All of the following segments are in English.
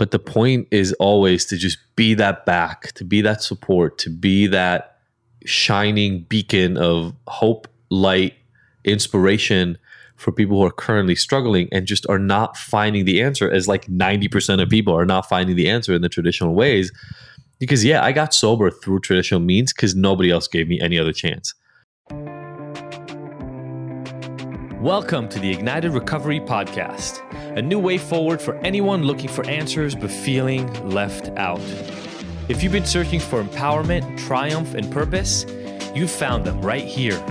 But the point is always to just be that back, to be that support, to be that shining beacon of hope, light, inspiration for people who are currently struggling and just are not finding the answer, as like 90% of people are not finding the answer in the traditional ways. Because yeah, I got sober through traditional means because nobody else gave me any other chance. Welcome to the Ignited Recovery Podcast, a new way forward for anyone looking for answers but feeling left out. If you've been searching for empowerment, triumph, and purpose, you've found them right here.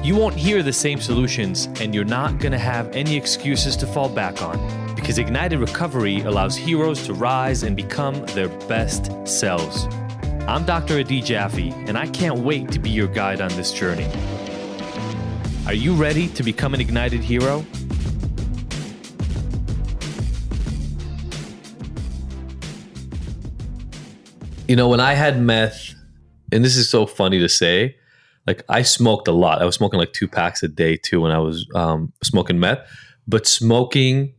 You won't hear the same solutions, and you're not going to have any excuses to fall back on, because Ignited Recovery allows heroes to rise and become their best selves. I'm Dr. Sophie Jaffe, and I can't wait to be your guide on this journey. Are you ready to become an ignited hero? You know, when I had meth, and this is so funny to say, like I smoked a lot. I was smoking like 2 packs a day too when I was smoking meth. But smoking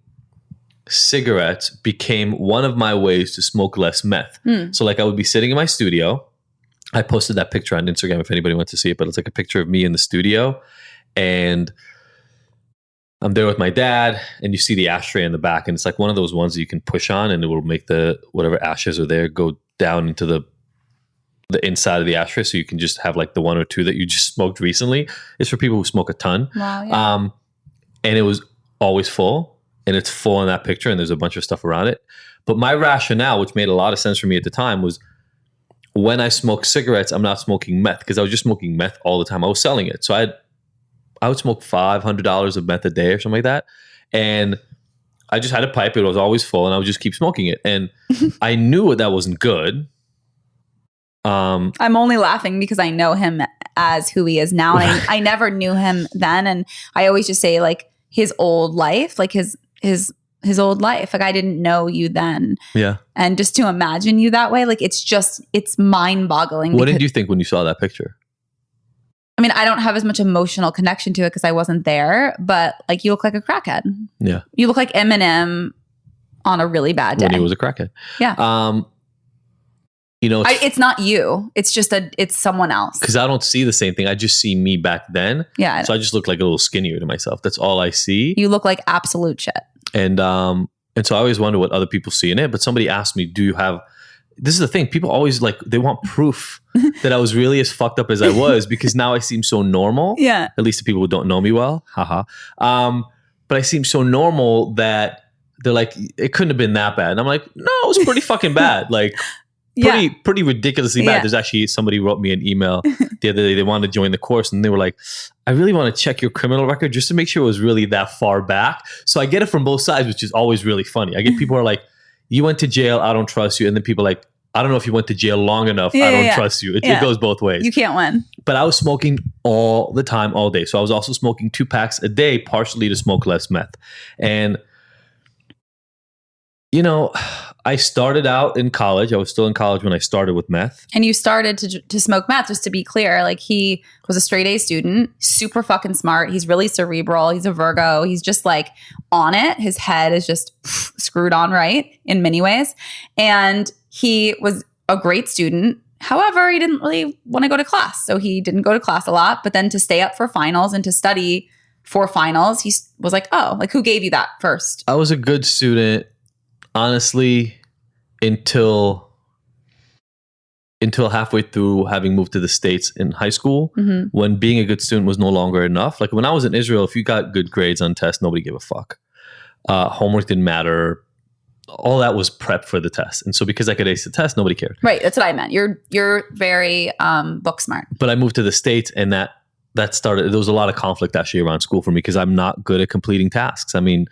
cigarettes became one of my ways to smoke less meth. So like I would be sitting in my studio. I posted that picture on Instagram if anybody wants to see it, but it's like a picture of me in the studio. And I'm there with my dad, and you see the ashtray in the back, and it's like one of those ones that you can push on, and it will make the whatever ashes are there go down into the inside of the ashtray, so you can just have like the 1 or 2 that you just smoked recently. It's for people who smoke a ton. Wow, yeah. And it was always full, and it's full in that picture, and there's a bunch of stuff around it. But my rationale, which made a lot of sense for me at the time, was when I smoke cigarettes, I'm not smoking meth, because I was just smoking meth all the time. I was selling it. So I would smoke $500 of meth a day or something like that. And I just had a pipe. It was always full, and I would just keep smoking it. And I knew that wasn't good. I'm only laughing because I know him as who he is now. And I never knew him then. And I always just say like his old life, like his old life. Like I didn't know you then. Yeah. And just to imagine you that way, like it's mind boggling. What did you think when you saw that picture? I mean, I don't have as much emotional connection to it because I wasn't there, but like you look like a crackhead. Yeah. You look like Eminem on a really bad day. When he was a crackhead. Yeah. You know, it's not you. It's just it's someone else. Because I don't see the same thing. I just see me back then. Yeah. So I just look like a little skinnier to myself. That's all I see. You look like absolute shit. And so I always wonder what other people see in it. But somebody asked me, do you have... This is the thing. People always like, they want proof that I was really as fucked up as I was, because now I seem so normal. Yeah. At least to people who don't know me well. Haha. But I seem so normal that they're like, it couldn't have been that bad. And I'm like, no, it was pretty fucking bad. Like pretty ridiculously bad. Yeah. There's actually somebody wrote me an email the other day. They wanted to join the course, and they were like, I really want to check your criminal record just to make sure it was really that far back. So I get it from both sides, which is always really funny. I get people who are like, you went to jail, I don't trust you. And then people are like, I don't know if you went to jail long enough. I don't trust you. It goes both ways. You can't win. But I was smoking all the time, all day. So I was also smoking 2 packs a day, partially to smoke less meth. And, you know, I started out in college. I was still in college when I started with meth. And you started to smoke meth, just to be clear. Like he was a straight A student, super fucking smart. He's really cerebral. He's a Virgo. He's just like on it. His head is just screwed on right in many ways. And he was a great student. However, he didn't really want to go to class. So he didn't go to class a lot. But then to stay up for finals and to study for finals, he was like, oh, like who gave you that first? I was a good student, honestly, until halfway through having moved to the States in high school, when being a good student was no longer enough. Like when I was in Israel, if you got good grades on tests, nobody gave a fuck. Homework didn't matter. All that was prep for the test. And so because I could ace the test, nobody cared. Right. That's what I meant. You're very book smart. But I moved to the States, and that started, there was a lot of conflict actually around school for me because I'm not good at completing tasks. I mean,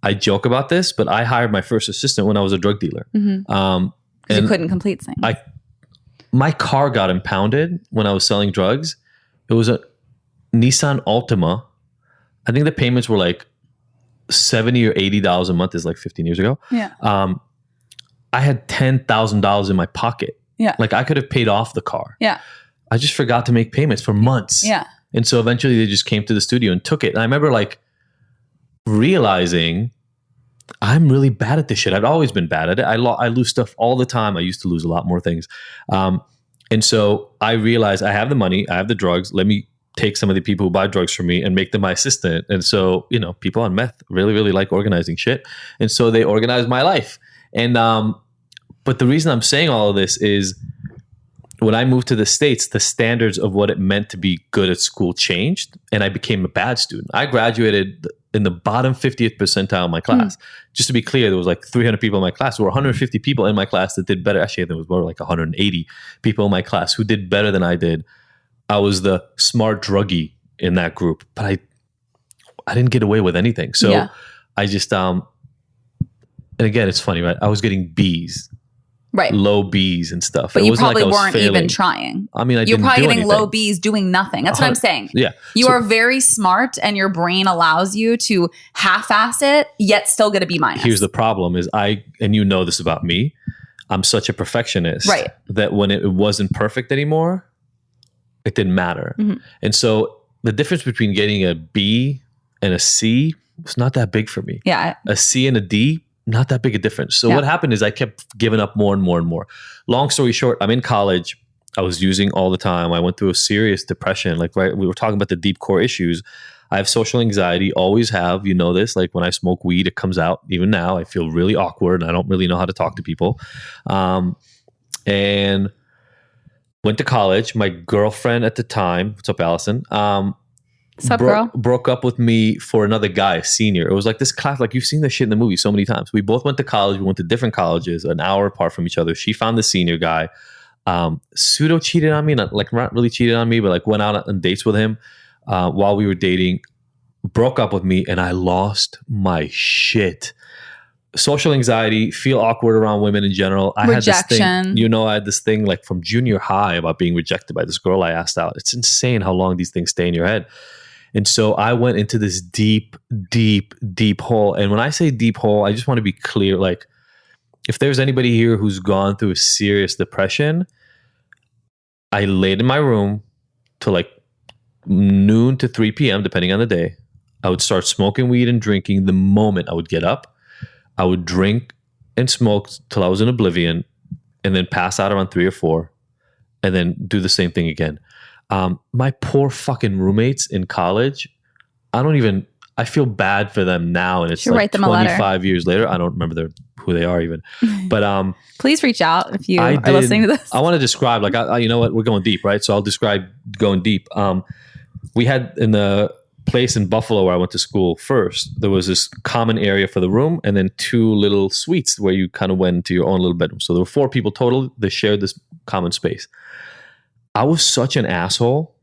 I joke about this, but I hired my first assistant when I was a drug dealer. And you couldn't complete things. My car got impounded when I was selling drugs. It was a Nissan Altima. I think the payments were like $70 or $80 a month. Is like 15 years ago. Yeah. I had $10,000 in my pocket. Yeah. Like I could have paid off the car. Yeah. I just forgot to make payments for months. Yeah. And so eventually they just came to the studio and took it. And I remember like realizing I'm really bad at this shit. I'd always been bad at it. I lose stuff all the time. I used to lose a lot more things. And so I realized I have the money, I have the drugs. Let me take some of the people who buy drugs from me and make them my assistant. And so, people on meth really, really like organizing shit. And so they organized my life. And, but the reason I'm saying all of this is when I moved to the States, the standards of what it meant to be good at school changed. And I became a bad student. I graduated in the bottom 50th percentile of my class. Just to be clear, there was like 300 people in my class. There were 150 people in my class that did better. Actually, there was more like 180 people in my class who did better than I did. I was the smart druggie in that group, but I didn't get away with anything. So I just, and again, it's funny, right? I was getting B's. Right. Low B's and stuff. But you probably weren't even trying. I mean, you're probably getting low B's doing nothing. That's what I'm saying. Yeah. You are very smart and your brain allows you to half-ass it, yet still get a B-. Here's the problem is and you know this about me, I'm such a perfectionist that when it wasn't perfect anymore, it didn't matter. And so the difference between getting a B and a C was not that big for me. Yeah. A C and a D, not that big a difference. So what happened is I kept giving up more and more and more. Long story short, I'm in college. I was using all the time. I went through a serious depression. Like, right, we were talking about the deep core issues. I have social anxiety, always have. You know this. Like when I smoke weed, it comes out. Even now, I feel really awkward. And I don't really know how to talk to people. And went to college. My girlfriend at the time, what's up, Allison? What's up, girl? Broke up with me for another guy, a senior. It was like this class, like you've seen this shit in the movie so many times. We both went to college. We went to different colleges, an hour apart from each other. She found the senior guy, pseudo cheated on me, not really cheated on me, but like went out on dates with him while we were dating, broke up with me, and I lost my shit. Social anxiety, feel awkward around women in general. I had this thing, I had this thing like from junior high about being rejected by this girl I asked out. It's insane how long these things stay in your head. And so I went into this deep, deep, deep hole. And when I say deep hole, I just want to be clear. Like, if there's anybody here who's gone through a serious depression, I laid in my room till like noon to 3 p.m., depending on the day. I would start smoking weed and drinking the moment I would get up. I would drink and smoke till I was in oblivion and then pass out around 3 or 4 and then do the same thing again. My poor fucking roommates in college, I feel bad for them now. And it's like 25 years later. I don't remember who they are even. But please reach out if you are listening to this. I want to describe, like, you know what? We're going deep, right? So I'll describe going deep. We had in the place in Buffalo where I went to school first, there was this common area for the room and then 2 little suites where you kind of went into your own little bedroom. So there were 4 people total. They shared this common space. I was such an asshole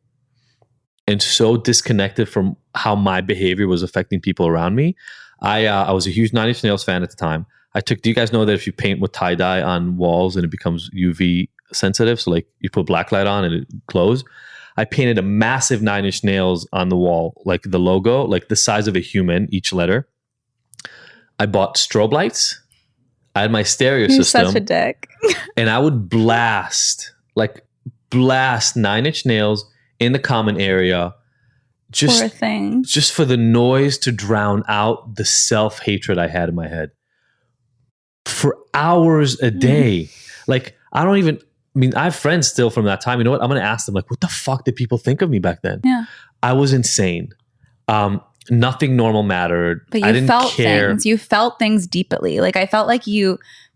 and so disconnected from how my behavior was affecting people around me. I was a huge Nine Inch Nails fan at the time. Do you guys know that if you paint with tie-dye on walls and it becomes UV sensitive, so like you put black light on and it glows? I painted a massive 9 Inch Nails on the wall, like the logo, like the size of a human, each letter. I bought strobe lights. I had my stereo system. You're such a dick. And I would blast 9 Inch Nails in the common area. Poor thing. Just for the noise to drown out the self-hatred I had in my head. For hours a day. Like, I have friends still from that time. You know what? I'm going to ask them, like, what the fuck did people think of me back then? Yeah. I was insane. Nothing normal mattered. But I didn't felt care. things. You felt things deeply. Like, I felt like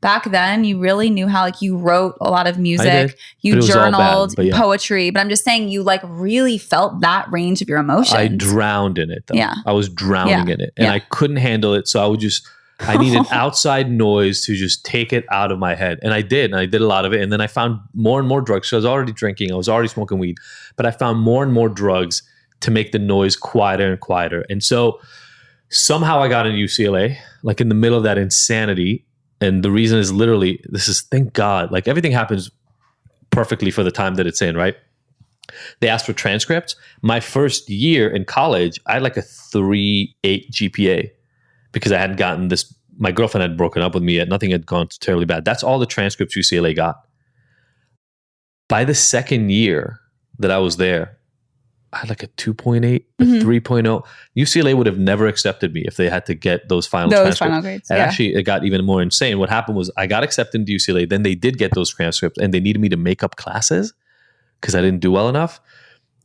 back then, you really knew how, like, you wrote a lot of music. You journaled poetry. But I'm just saying, you, like, really felt that range of your emotions. I drowned in it, though. Yeah. I was drowning in it. And I couldn't handle it. So I needed outside noise to just take it out of my head. And I did. And I did a lot of it. And then I found more and more drugs. So I was already drinking. I was already smoking weed. But I found more and more drugs to make the noise quieter and quieter. And so somehow I got into UCLA, like in the middle of that insanity. And the reason is literally, thank God, like everything happens perfectly for the time that it's in, right? They asked for transcripts. My first year in college, I had like a 3.8 GPA. Because I hadn't gotten this, my girlfriend had broken up with me yet. Nothing had gone terribly bad. That's all the transcripts UCLA got. By the second year that I was there, I had like a 2.8, a 3.0. UCLA would have never accepted me if they had to get those final grades. And actually, it got even more insane. What happened was I got accepted into UCLA. Then they did get those transcripts and they needed me to make up classes because I didn't do well enough.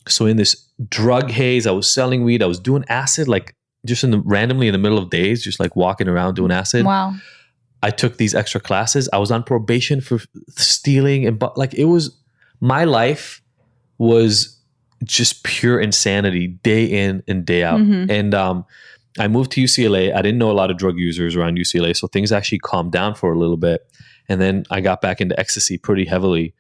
So in this drug haze, I was selling weed. I was doing acid, like just randomly in the middle of days, just like walking around doing acid. Wow. I took these extra classes. I was on probation for stealing. And like it was, my life was just pure insanity day in and day out. And I moved to UCLA. I didn't know a lot of drug users around UCLA. So things actually calmed down for a little bit. And then I got back into ecstasy pretty heavily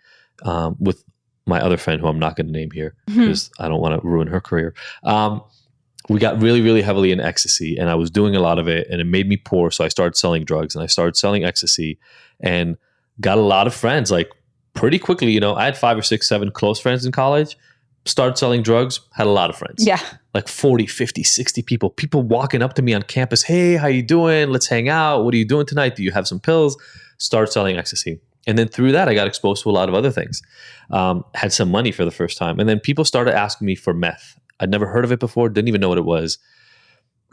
with my other friend, who I'm not going to name here because I don't want to ruin her career. We got really, really heavily in ecstasy and I was doing a lot of it and it made me poor. So I started selling drugs and I started selling ecstasy and got a lot of friends like pretty quickly. You know, I had 5 or 6, 7 close friends in college, started selling drugs, had a lot of friends. Yeah. Like 40, 50, 60 people walking up to me on campus. Hey, how you doing? Let's hang out. What are you doing tonight? Do you have some pills? Start selling ecstasy. And then through that, I got exposed to a lot of other things. Had some money for the first time. And then people started asking me for meth. I'd never heard of it before, didn't even know what it was.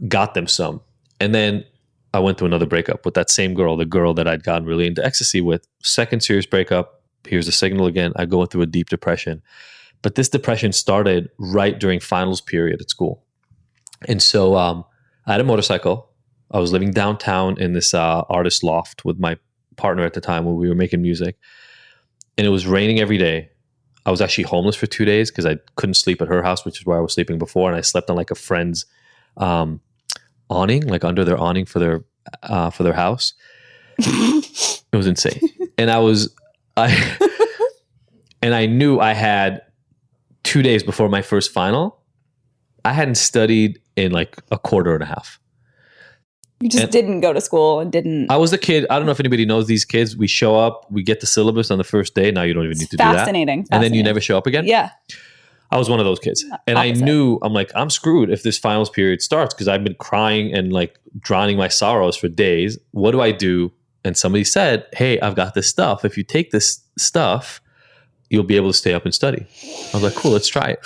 Got them some. And then I went through another breakup with that same girl, the girl that I'd gotten really into ecstasy with. Second serious breakup. Here's the signal again. I go through a deep depression. But this depression started right during finals period at school. And so I had a motorcycle. I was living downtown in this artist loft with my partner at the time when we were making music. And it was raining every day. I was actually homeless for 2 days because I couldn't sleep at her house, which is where I was sleeping before. And I slept on like a friend's awning, like under their awning for their house. It was insane. And I knew I had 2 days before my first final. I hadn't studied in like a quarter and a half. You just didn't go to school and didn't. I was the kid. I don't know if anybody knows these kids. We show up, we get the syllabus on the first day. Now you don't even need to do that. Fascinating. And then you never show up again. Yeah. I was one of those kids. And Opposite. I knew, I'm like, I'm screwed if this finals period starts because I've been crying and like drowning my sorrows for days. What do I do? And somebody said, hey, I've got this stuff. If you take this stuff, you'll be able to stay up and study. I was like, cool, let's try it.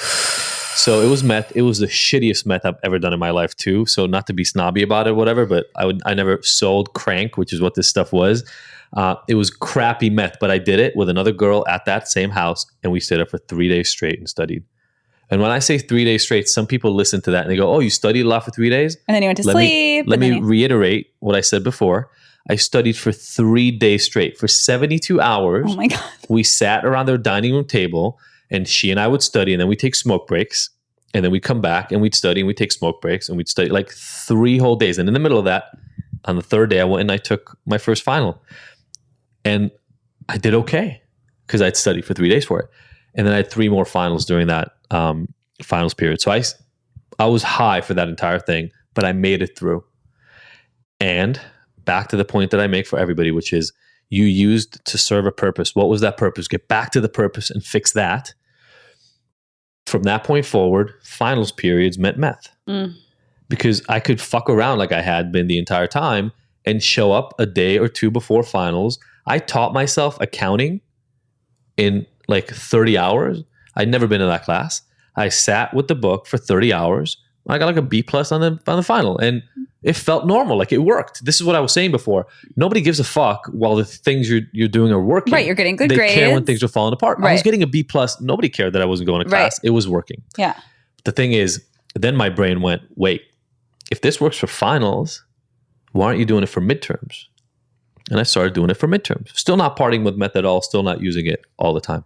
So it was meth. It was the shittiest meth I've ever done in my life too. So not to be snobby about it or whatever, but I never sold crank, which is what this stuff was. It was crappy meth, but I did it with another girl at that same house and we stayed up for 3 days straight and studied. And when I say 3 days straight, some people listen to that and they go, oh, you studied a lot for 3 days? And then you went to sleep. Let me reiterate what I said before. I studied for 3 days straight. For 72 hours, oh my God. We sat around their dining room table and she and I would study and then we'd take smoke breaks. And then we'd come back and we'd study and we'd take smoke breaks and we'd study like 3 whole days. And in the middle of that, on the third day, I went and I took my first final. And I did okay because I'd studied for 3 days for it. And then I had 3 more finals during that finals period. So I was high for that entire thing, but I made it through. And back to the point that I make for everybody, which is you used to serve a purpose. What was that purpose? Get back to the purpose and fix that. From that point forward, finals periods meant meth. Because I could fuck around like I had been the entire time and show up a day or two before finals. I taught myself accounting in like 30 hours. I'd never been in that class. I sat with the book for 30 hours. I got like a B+ on the final and it felt normal. Like it worked. This is what I was saying before. Nobody gives a fuck while the things you're doing are working. Right. You're getting good they grades. They care when things are falling apart. Right. I was getting a B+. Nobody cared that I wasn't going to class. It was working. Yeah. The thing is, then my brain went, wait, if this works for finals, why aren't you doing it for midterms? And I started doing it for midterms. Still not partying with meth at all. Still not using it all the time.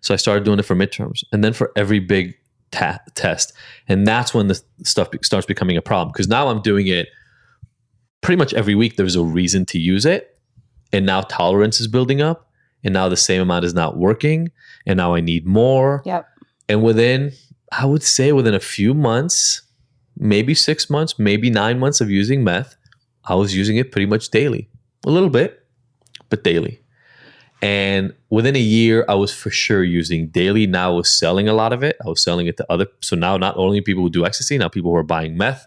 So I started doing it for midterms. And then for every big test. And that's when the stuff starts becoming a problem. Because now I'm doing it pretty much every week. There's a reason to use it. And now tolerance is building up. And now the same amount is not working. And now I need more. Yep. And I would say within a few months, maybe 6 months, maybe 9 months of using meth, I was using it pretty much daily. A little bit, but daily. And within a year, I was for sure using daily. Now I was selling a lot of it. I was selling it to other. So now not only people who do ecstasy, now people who are buying meth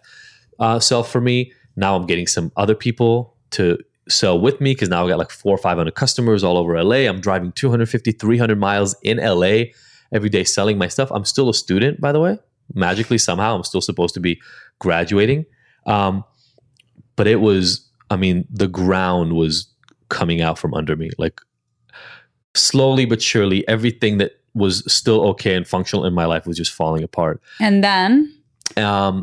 sell for me. Now I'm getting some other people to sell with me because now I got like 400 or 500 customers all over LA. I'm driving 250, 300 miles in LA every day selling my stuff. I'm still a student, by the way. Magically, somehow, I'm still supposed to be graduating. But it was, I mean, the ground was coming out from under me. Like slowly but surely, everything that was still okay and functional in my life was just falling apart. And then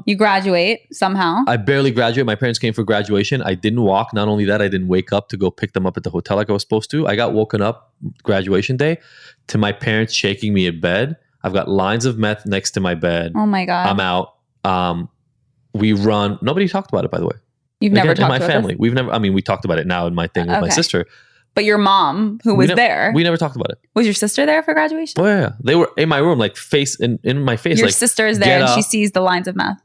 you graduate somehow. I barely graduated. My parents came for graduation. I didn't walk. Not only that, I didn't wake up to go pick them up at the hotel like I was supposed to. I got woken up graduation day to my parents shaking me in bed. I've got lines of meth next to my bed. Oh my God. I'm out. We run. Nobody talked about it, by the way. You've never talked in my about family. this? We've never, I mean, we talked about it now in my thing with my sister. But your mom, who was there. We never talked about it. Was your sister there for graduation? Oh yeah. They were in my room, like face in my face. Your like, sister is there and she sees the lines of meth.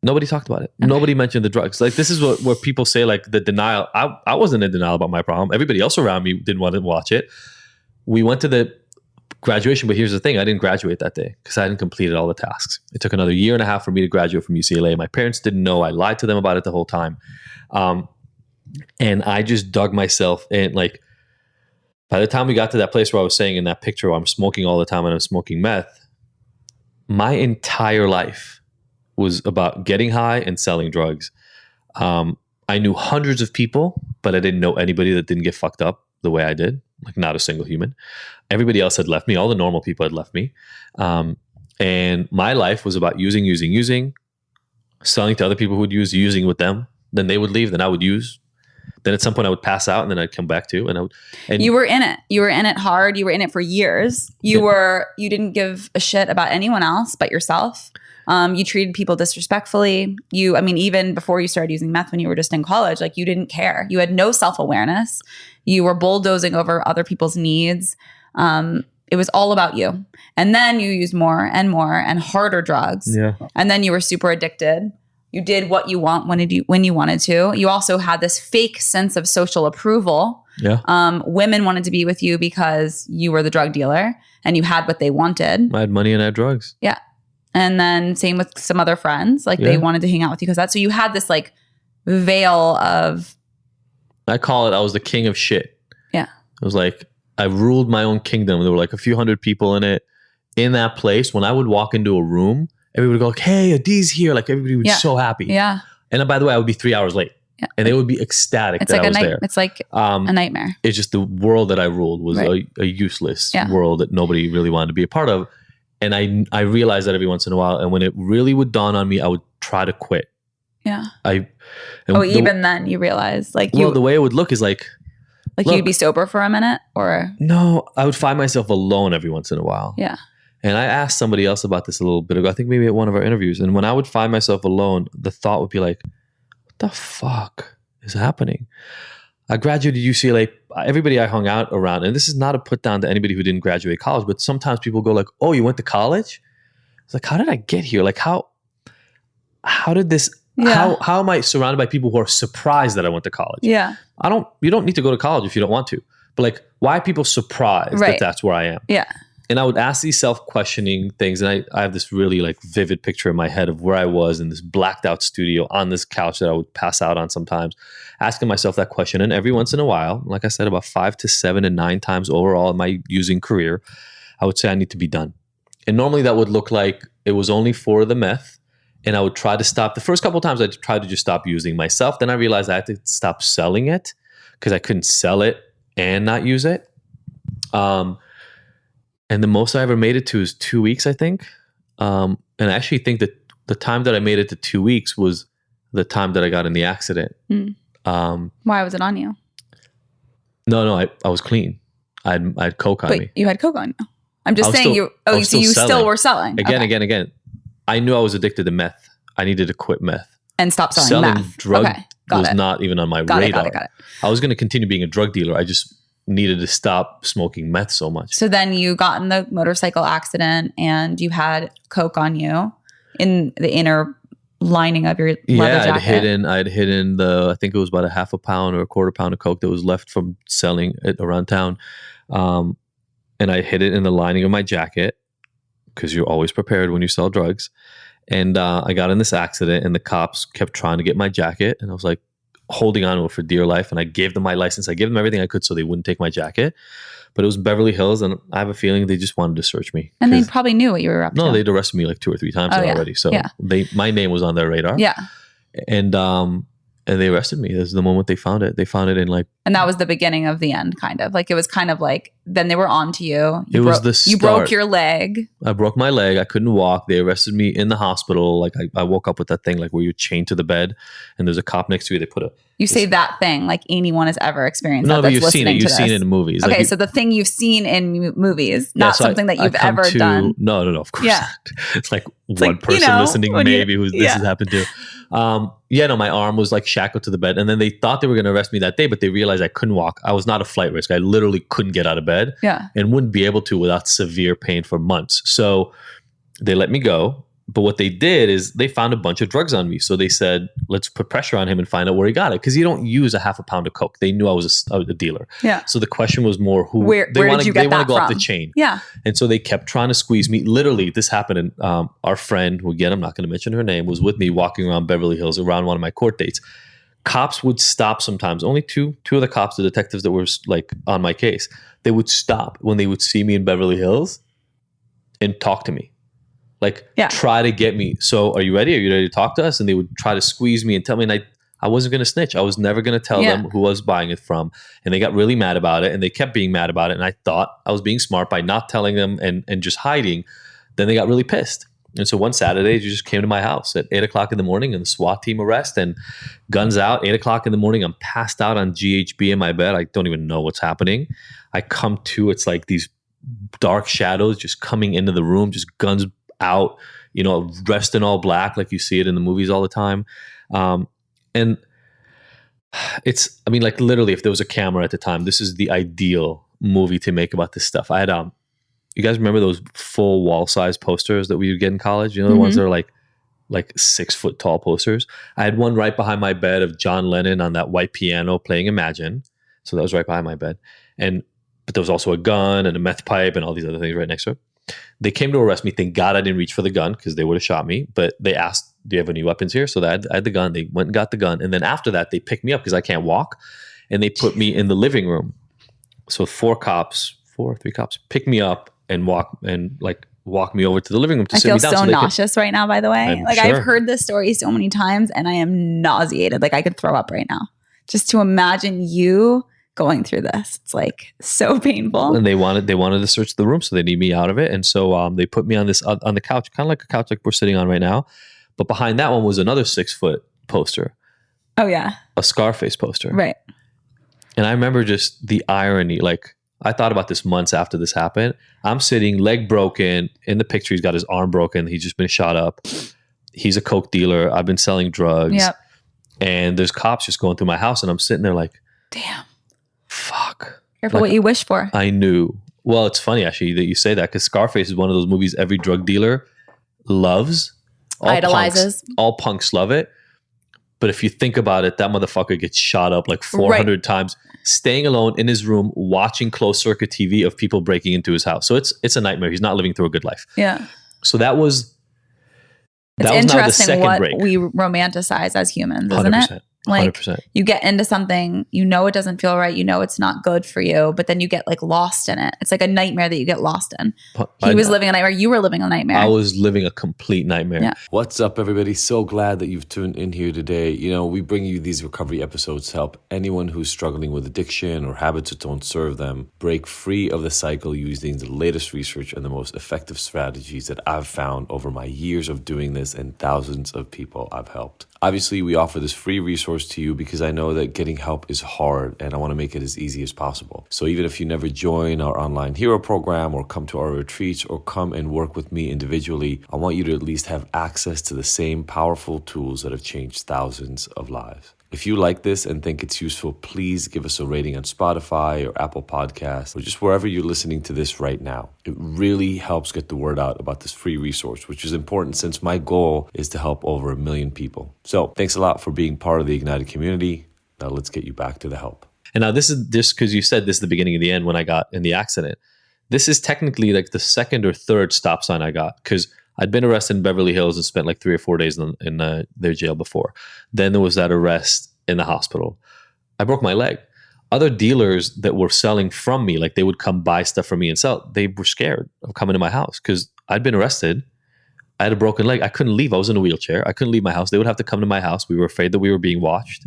Nobody talked about it. Okay. Nobody mentioned the drugs. Like this is where people say like the denial. I wasn't in denial about my problem. Everybody else around me didn't want to watch it. We went to the graduation, but here's the thing. I didn't graduate that day because I hadn't completed all the tasks. It took another year and a half for me to graduate from UCLA. My parents didn't know. I lied to them about it the whole time. And I just dug myself in. Like by the time we got to that place where I was saying in that picture where I'm smoking all the time and I'm smoking meth, my entire life was about getting high and selling drugs. I knew hundreds of people, but I didn't know anybody that didn't get fucked up the way I did. Like not a single human. Everybody else had left me. All the normal people had left me. And my life was about using, selling to other people who would use, using with them. Then they would leave. Then I would use. Then at some point I would pass out and then I'd come back to. And you were in it. You were in it hard. You were in it for years. You didn't give a shit about anyone else but yourself. You treated people disrespectfully. Even before you started using meth when you were just in college, like you didn't care. You had no self-awareness. You were bulldozing over other people's needs. It was all about you. And then you used more and harder drugs. Yeah. And then you were super addicted. You did what you when you wanted to. You also had this fake sense of social approval. Yeah. Women wanted to be with you because you were the drug dealer and you had what they wanted. I had money and I had drugs. Yeah. And then same with some other friends. Like they wanted to hang out with you because so you had this like veil of. I call it, I was the king of shit. Yeah. It was like, I ruled my own kingdom. There were like a few hundred people in it. In that place, when I would walk into a room, everybody would go like, hey, Adi's here. Like everybody would be so happy. Yeah. And by the way, I would be 3 hours late. Yeah. And they would be ecstatic that I was there. It's like a nightmare. It's just the world that I ruled was a useless world that nobody really wanted to be a part of. And I realized that every once in a while. And when it really would dawn on me, I would try to quit. Yeah. Even then you realized like the way it would look is like you'd be sober for a minute or no, I would find myself alone every once in a while. Yeah. And I asked somebody else about this a little bit ago. I think maybe at one of our interviews. And when I would find myself alone, the thought would be like, what the fuck is happening? I graduated UCLA. Everybody I hung out around, and this is not a put down to anybody who didn't graduate college, but sometimes people go like, oh, you went to college? It's like, how did I get here? Like how did this, how am I surrounded by people who are surprised that I went to college? Yeah. You don't need to go to college if you don't want to, but like, why are people surprised that that's where I am? Yeah. And I would ask these self-questioning things. And I have this really like vivid picture in my head of where I was in this blacked out studio on this couch that I would pass out on sometimes, asking myself that question. And every once in a while, like I said, about 5 to 7 and 9 times overall in my using career, I would say I need to be done. And normally that would look like it was only for the meth. And I would try to stop. The first couple of times I tried to just stop using myself. Then I realized I had to stop selling it because I couldn't sell it and not use it. And the most I ever made it to is 2 weeks, I think. And I actually think that the time that I made it to 2 weeks was the time that I got in the accident. Why was it on you? No, I was clean. I had coke on me. You had coke on you. I'm just saying still were selling. Again. I knew I was addicted to meth. I needed to quit meth. And stop selling meth. Drug was not even on my radar. Got it. I was going to continue being a drug dealer. I just needed to stop smoking meth so much. So then you got in the motorcycle accident and you had coke on you in the inner lining of your leather jacket. I'd hidden I think it was about a half a pound or a quarter pound of coke that was left from selling it around town. And I hid it in the lining of my jacket because you're always prepared when you sell drugs. And I got in this accident and the cops kept trying to get my jacket. And I was like, holding on to it for dear life. And I gave them my license. I gave them everything I could so they wouldn't take my jacket. But it was Beverly Hills, and I have a feeling they just wanted to search me. And they probably knew what you were up to. No, they'd arrested me like 2 or 3 times already. So my name was on their radar. Yeah. And they arrested me. This is the moment they found it. They found it in like... And that was the beginning of the end, kind of. Like, it was kind of like, then they were on to you. Was the start. You broke your leg. I broke my leg. I couldn't walk. They arrested me in the hospital. Like, I woke up with that thing, like where you're chained to the bed and there's a cop next to you. They put a... You say that thing like anyone has ever experienced. No, but you've seen it. You've seen it in movies. Okay, like so the thing you've seen in movies, not something that you've ever done. No, of course not. It's like one person listening maybe who this has happened to. My arm was like shackled to the bed. And then they thought they were going to arrest me that day, but they realized I couldn't walk. I was not a flight risk. I literally couldn't get out of bed and wouldn't be able to without severe pain for months. So they let me go. But what they did is they found a bunch of drugs on me. So they said, let's put pressure on him and find out where he got it. Because you don't use a half a pound of coke. They knew I was a dealer. Yeah. So the question was more where did you get that from? They want to go off the chain. Yeah. And so they kept trying to squeeze me. Literally, this happened. And our friend, who again, I'm not going to mention her name, was with me walking around Beverly Hills around one of my court dates. Cops would stop sometimes. Only two of the cops, the detectives that were like on my case, they would stop when they would see me in Beverly Hills and talk to me. Like, try to get me. So are you ready? Are you ready to talk to us? And they would try to squeeze me and tell me. And I wasn't going to snitch. I was never going to tell them who I was buying it from. And they got really mad about it. And they kept being mad about it. And I thought I was being smart by not telling them and just hiding. Then they got really pissed. And so one Saturday, they just came to my house at 8 o'clock in the morning and the SWAT team arrest and guns out. 8 o'clock in the morning, I'm passed out on GHB in my bed. I don't even know what's happening. I come to, it's like these dark shadows just coming into the room, just guns out, dressed in all black like you see it in the movies all the time. And it's, like literally, if there was a camera at the time, this is the ideal movie to make about this stuff. I had, you guys remember those full wall size posters that we would get in college? The ones that are like 6 foot tall posters. I had one right behind my bed of John Lennon on that white piano playing Imagine. So that was right behind my bed. But there was also a gun and a meth pipe and all these other things right next to it. They came to arrest me. Thank God I didn't reach for the gun because they would have shot me. But they asked, do you have any weapons here? So I had the gun. They went and got the gun. And then after that, they picked me up because I can't walk. And they put me in the living room. So 3 cops pick me up and walk me over to the living room to sit me down. I feel so nauseous right now, by the way. I've heard this story so many times and I am nauseated. Like I could throw up right now. Just to imagine you going through this. It's like so painful. And they wanted to search the room, so they need me out of it. And so they put me on the couch, kind of like a couch like we're sitting on right now. But behind that one was another 6 foot poster. Oh yeah. A Scarface poster. Right. And I remember just the irony. Like I thought about this months after this happened. I'm sitting, leg broken. In the picture, he's got his arm broken. He's just been shot up. He's a coke dealer. I've been selling drugs. Yep. And there's cops just going through my house, and I'm sitting there like, damn. Fuck. Careful what you wish for. I knew. Well, it's funny actually that you say that because Scarface is one of those movies every drug dealer loves. Idolizes. All punks love it. But if you think about it, that motherfucker gets shot up like 400 times, staying alone in his room, watching closed circuit TV of people breaking into his house. So it's a nightmare. He's not living through a good life. Yeah. So that was interesting now the second what break. We romanticize as humans, isn't 100%. it? Like 100%. You get into something, it doesn't feel right, it's not good for you, but then you get like lost in it. It's like a nightmare that you get lost in. He was living a nightmare. You were living a nightmare. I was living a complete nightmare. Yeah. What's up, everybody? So glad that you've tuned in here today. We bring you these recovery episodes to help anyone who's struggling with addiction or habits that don't serve them break free of the cycle using the latest research and the most effective strategies that I've found over my years of doing this and thousands of people I've helped. Obviously, we offer this free resource to you because I know that getting help is hard and I want to make it as easy as possible. So even if you never join our online hero program or come to our retreats or come and work with me individually, I want you to at least have access to the same powerful tools that have changed thousands of lives. If you like this and think it's useful, please give us a rating on Spotify or Apple Podcasts or just wherever you're listening to this right now. It really helps get the word out about this free resource, which is important since my goal is to help over 1 million people. So thanks a lot for being part of the Ignited community. Now let's get you back to the help. And now this is just because you said this is the beginning of the end when I got in the accident. This is technically like the second or third stop sign I got because I'd been arrested in Beverly Hills and spent like 3 or 4 days in their jail before. Then there was that arrest in the hospital. I broke my leg. Other dealers that were selling from me, like they would come buy stuff from me and sell, they were scared of coming to my house because I'd been arrested. I had a broken leg. I couldn't leave. I was in a wheelchair. I couldn't leave my house. They would have to come to my house. We were afraid that we were being watched.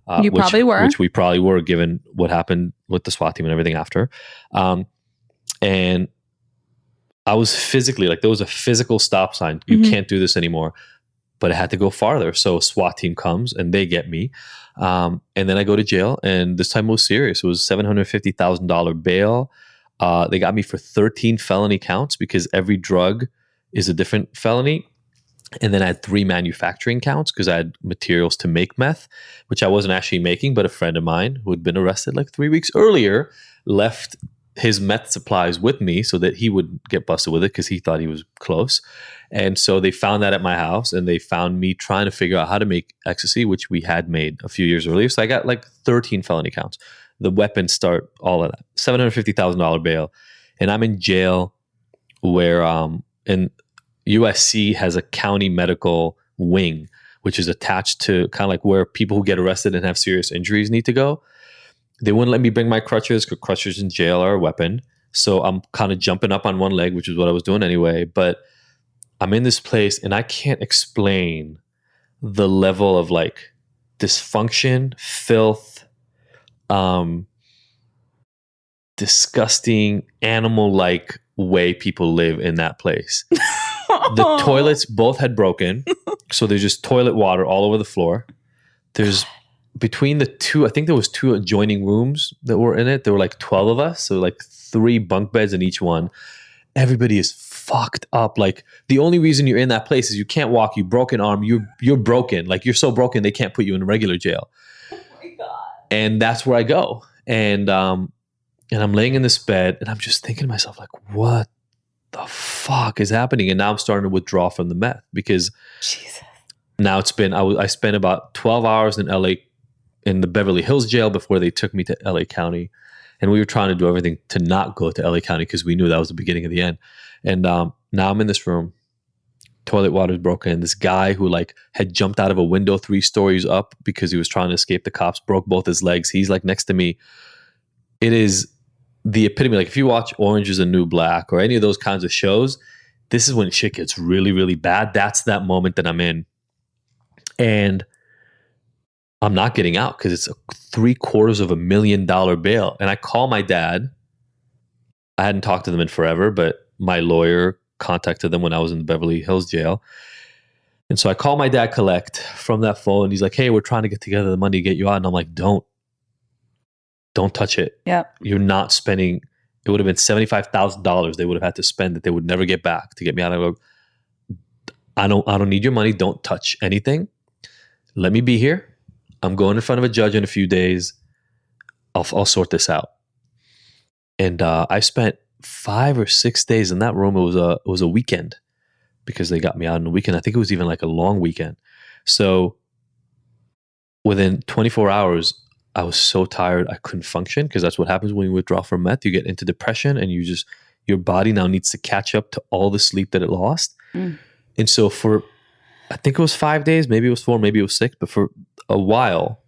Probably were. Which we probably were, given what happened with the SWAT team and everything after. And I was physically, like, there was a physical stop sign. You can't do this anymore. But I had to go farther. So a SWAT team comes and they get me. And then I go to jail. And this time it was serious. It was $750,000 bail. They got me for 13 felony counts because every drug is a different felony. And then I had 3 manufacturing counts because I had materials to make meth, which I wasn't actually making, but a friend of mine who had been arrested like 3 weeks earlier left his meth supplies with me so that he would get busted with it because he thought he was close. And so they found that at my house, and they found me trying to figure out how to make ecstasy, which we had made a few years earlier. So I got like 13 felony counts. The weapons start, all of that. $750,000 bail. And I'm in jail where and USC has a county medical wing, which is attached to kind of like where people who get arrested and have serious injuries need to go. They wouldn't let me bring my crutches because crutches in jail are a weapon. So I'm kind of jumping up on one leg, which is what I was doing anyway. But I'm in this place and I can't explain the level of like dysfunction, filth, disgusting, animal-like way people live in that place. The toilets both had broken. So there's just toilet water all over the floor. There's between the two, I think there was 2 adjoining rooms that were in it. There were like 12 of us. So like 3 bunk beds in each one. Everybody is fucked up. Like the only reason you're in that place is you can't walk, you broken arm, you're broken. Like you're so broken they can't put you in a regular jail. Oh my God. And that's where I go. And I'm laying in this bed and I'm just thinking to myself, like, what the fuck is happening? And now I'm starting to withdraw from the meth because now it's been, I spent about 12 hours in LA, in the Beverly Hills jail before they took me to LA County. And we were trying to do everything to not go to LA County because we knew that was the beginning of the end. And now I'm in this room, toilet water's broken. This guy who like had jumped out of a window 3 stories up because he was trying to escape the cops, broke both his legs. He's like next to me. It is the epitome. Like if you watch Orange is the New Black or any of those kinds of shows, this is when shit gets really, really bad. That's that moment that I'm in. And I'm not getting out because it's a $750,000 bail. And I call my dad. I hadn't talked to them in forever, but my lawyer contacted them when I was in the Beverly Hills jail. And so I call my dad collect from that phone. He's like, hey, we're trying to get together the money to get you out. And I'm like, don't touch it. Yeah. You're not spending. It would have been $75,000 they would have had to spend that they would never get back to get me out of. I don't need your money. Don't touch anything. Let me be here. I'm going in front of a judge in a few days. I'll sort this out. And I spent 5 or 6 days in that room. It was a weekend because they got me out on the weekend. I think it was even like a long weekend. So within 24 hours, I was so tired I couldn't function because that's what happens when you withdraw from meth. You get into depression and your body now needs to catch up to all the sleep that it lost. And so for, I think it was 5 days, maybe it was 4, maybe it was 6, but for a while,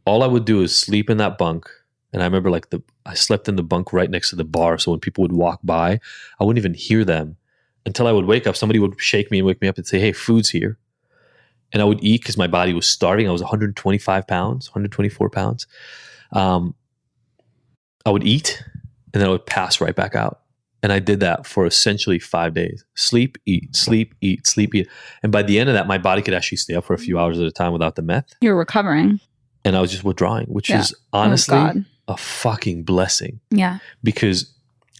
all I would do is sleep in that bunk. And I remember I slept in the bunk right next to the bar. So when people would walk by, I wouldn't even hear them until I would wake up. Somebody would shake me and wake me up and say, hey, food's here. And I would eat because my body was starving. I was 125 pounds, 124 pounds. I would eat and then I would pass right back out. And I did that for essentially 5 days. Sleep, eat, sleep, eat, sleep, eat. And by the end of that, my body could actually stay up for a few hours at a time without the meth. You're recovering. And I was just withdrawing, which is honestly a fucking blessing. Yeah. Because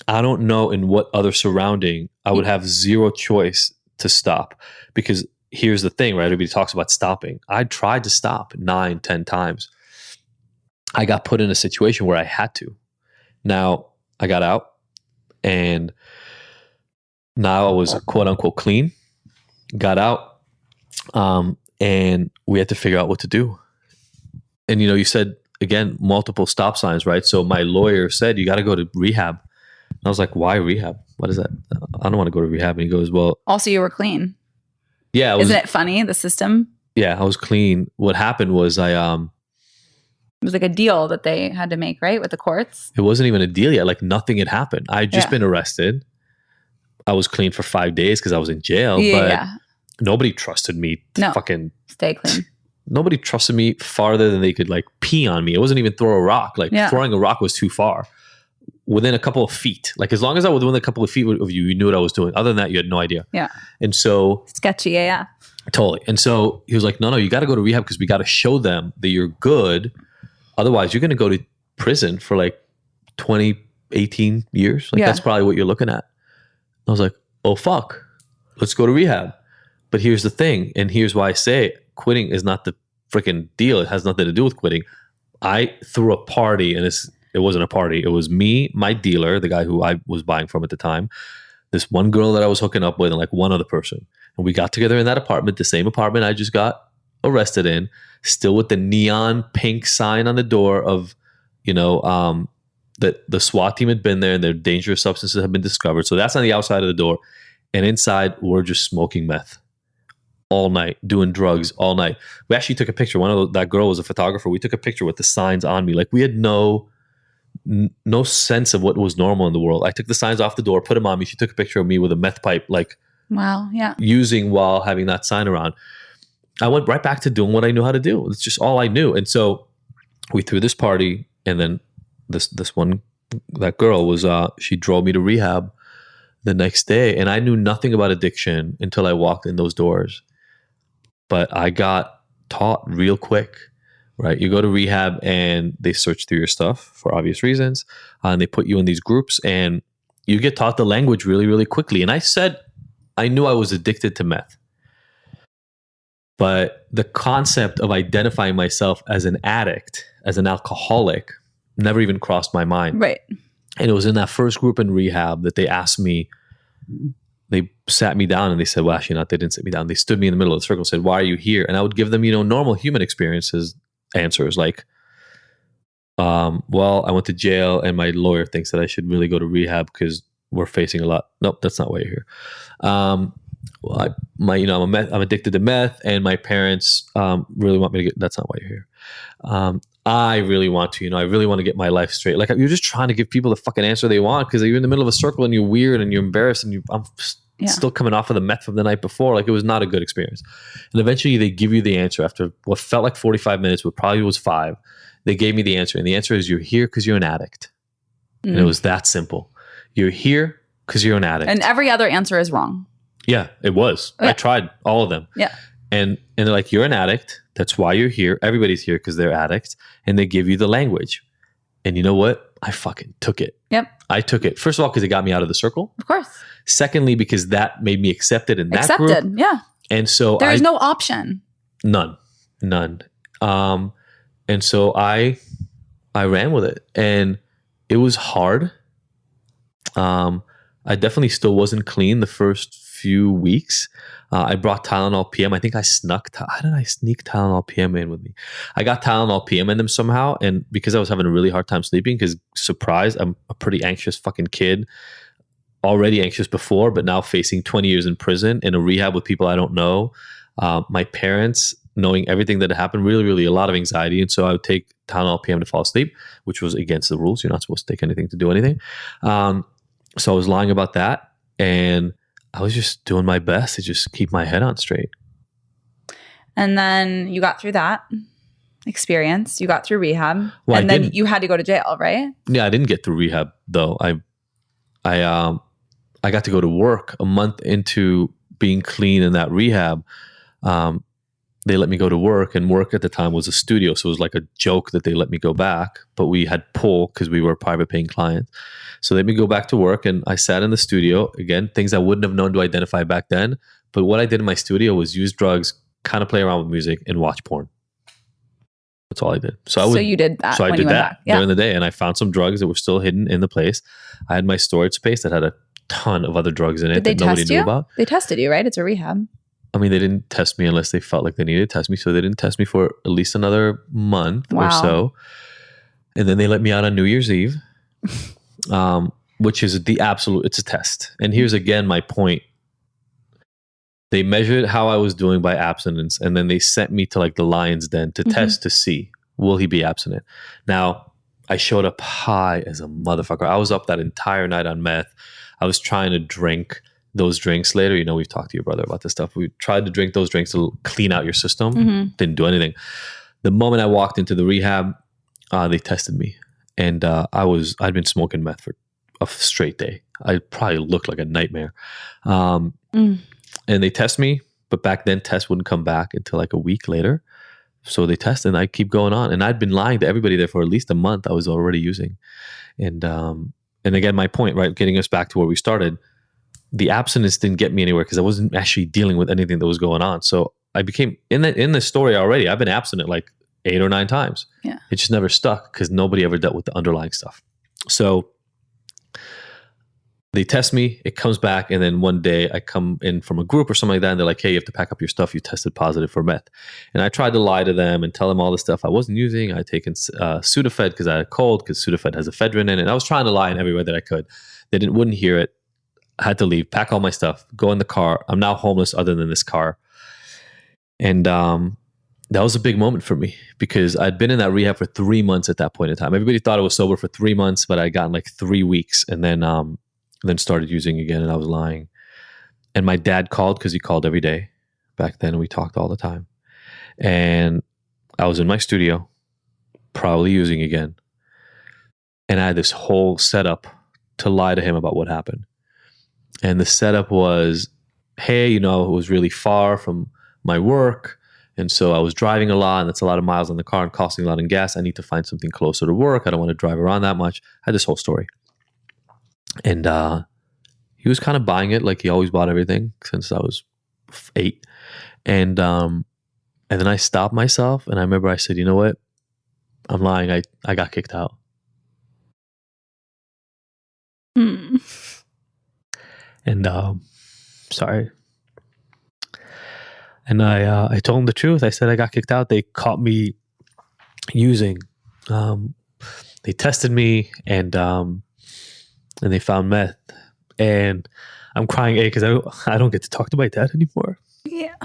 I don't know in what other surrounding I would have zero choice to stop. Because here's the thing, right? Everybody talks about stopping. I tried to stop 9, 10 times. I got put in a situation where I had to. Now I got out and now I was quote unquote clean, got out, and we had to figure out what to do. And, you said, again, multiple stop signs, right? So my lawyer said, you got to go to rehab. And I was like, why rehab? What is that? I don't want to go to rehab. And he goes, well. Also, you were clean. Yeah. Isn't it funny, the system? Yeah, I was clean. What happened was It was like a deal that they had to make, right? With the courts. it wasn't even a deal yet. Like nothing had happened. I'd just Yeah. been arrested. I was clean for 5 days because I was in jail, but nobody trusted me to fucking stay clean. Nobody trusted me farther than they could like pee on me. It wasn't even throw a rock. Like throwing a rock was too far. Within a couple of feet. Like as long as I was within a couple of feet of you, you knew what I was doing. Other than that, you had no idea. Yeah. And so sketchy, yeah. Totally. And so he was like, no, you got to go to rehab because we got to show them that you're good. Otherwise, you're going to go to prison for like 20, 18 years. Like that's probably what you're looking at. I was like, oh, fuck. Let's go to rehab. But here's the thing. And here's why I say quitting is not the freaking deal. It has nothing to do with quitting. I threw a party, and it wasn't a party. It was me, my dealer, the guy who I was buying from at the time, this one girl that I was hooking up with, and like one other person. And we got together in that apartment, the same apartment I just got arrested in, still with the neon pink sign on the door of, that the SWAT team had been there and their dangerous substances had been discovered. So that's on the outside of the door. And inside, we're just smoking meth all night, doing drugs all night. We actually took a picture. That girl was a photographer. We took a picture with the signs on me. Like we had no sense of what was normal in the world. I took the signs off the door, put them on me. She took a picture of me with a meth pipe, like wow, yeah, using while having that sign around. I went right back to doing what I knew how to do. It's just all I knew. And so we threw this party, and then that girl was she drove me to rehab the next day, and I knew nothing about addiction until I walked in those doors. But I got taught real quick, right? You go to rehab and they search through your stuff for obvious reasons, and they put you in these groups, and you get taught the language really, really quickly. And I knew I was addicted to meth, but the concept of identifying myself as an addict, as an alcoholic, never even crossed my mind. Right. And it was in that first group in rehab that they asked me, they sat me down and they said, well, actually not, they didn't sit me down. They stood me in the middle of the circle and said, why are you here? And I would give them, normal human experiences answers like, well, I went to jail and my lawyer thinks that I should really go to rehab because we're facing a lot. Nope, that's not why you're here. Well, I'm addicted to meth, and my parents really want me to get. That's not why you're here. I really want to, I really want to get my life straight. Like you're just trying to give people the fucking answer they want because you're in the middle of a circle and you're weird and you're embarrassed and I'm still coming off of the meth from the night before. Like it was not a good experience. And eventually they give you the answer after what felt like 45 minutes, but probably was 5. They gave me the answer, and the answer is you're here because you're an addict. And it was that simple. You're here because you're an addict. And every other answer is wrong. Yeah, it was. Yeah. I tried all of them. Yeah. And they're like, you're an addict. That's why you're here. Everybody's here because they're addicts. And they give you the language. And you know what? I fucking took it. Yep. I took it. First of all, because it got me out of the circle. Of course. Secondly, because that made me accepted in that group. Accepted, yeah. And so there's no option. None. And so I ran with it. And it was hard. I definitely still wasn't clean the first few weeks. I brought Tylenol PM. I think I snuck. How did I sneak Tylenol PM in with me? I got Tylenol PM in them somehow. And because I was having a really hard time sleeping, because surprise, I'm a pretty anxious fucking kid. Already anxious before, but now facing 20 years in prison in a rehab with people I don't know. My parents knowing everything that had happened, really, really a lot of anxiety. And so I would take Tylenol PM to fall asleep, which was against the rules. You're not supposed to take anything to do anything. So I was lying about that. And I was just doing my best to just keep my head on straight. And then you got through that experience. You got through rehab. Well, and then you had to go to jail, right? Yeah, I didn't get through rehab though. I got to go to work a month into being clean in that rehab. They let me go to work, and work at the time was a studio. So it was like a joke that they let me go back, but we had pull because we were private paying clients. So they let me go back to work, and I sat in the studio. Again, things I wouldn't have known to identify back then. But what I did in my studio was use drugs, kind of play around with music, and watch porn. That's all I did. So you did that. So I did that during the day, and I found some drugs that were still hidden in the place. I had my storage space that had a ton of other drugs in it that nobody knew about. They tested you, right? It's a rehab. I mean, they didn't test me unless they felt like they needed to test me. So they didn't test me for at least another month or so. And then they let me out on New Year's Eve, which is the absolute, it's a test. And here's again my point. They measured how I was doing by abstinence, and then they sent me to like the lion's den to test to see, will he be abstinent? Now, I showed up high as a motherfucker. I was up that entire night on meth. I was trying to drink those drinks later. You know, we've talked to your brother about this stuff. We tried to drink those drinks to clean out your system. Didn't do anything. The moment I walked into the rehab, they tested me. And I'd been smoking meth for a straight day. I probably looked like a nightmare. And they test me, but back then tests wouldn't come back until like a week later. So they test and I keep going on. And I'd been lying to everybody there for at least a month. I was already using. And again, my point, right, getting us back to where we started, the abstinence didn't get me anywhere because I wasn't actually dealing with anything that was going on. So I became, in the story already, I've been abstinent like 8 or 9 times. Yeah. It just never stuck because nobody ever dealt with the underlying stuff. So they test me, it comes back, and then one day I come in from a group or something like that, and they're like, hey, you have to pack up your stuff. You tested positive for meth. And I tried to lie to them and tell them all the stuff I wasn't using. I had taken Sudafed because I had a cold, because Sudafed has ephedrine in it. And I was trying to lie in every way that I could. They wouldn't hear it. I had to leave, pack all my stuff, go in the car. I'm now homeless other than this car. And that was a big moment for me because I'd been in that rehab for 3 months at that point in time. Everybody thought I was sober for 3 months, but I'd gotten like 3 weeks and then started using again, and I was lying. And my dad called because he called every day back then, and we talked all the time. And I was in my studio, probably using again. And I had this whole setup to lie to him about what happened. And the setup was, hey, it was really far from my work. And so I was driving a lot, and that's a lot of miles on the car and costing a lot in gas. I need to find something closer to work. I don't want to drive around that much. I had this whole story. And he was kind of buying it like he always bought everything since I was 8. And then I stopped myself, and I remember I said, you know what? I'm lying. I got kicked out. And sorry. And I told him the truth. I said I got kicked out. They caught me using. They tested me, and they found meth. And I'm crying, because I don't get to talk to my dad anymore. Yeah.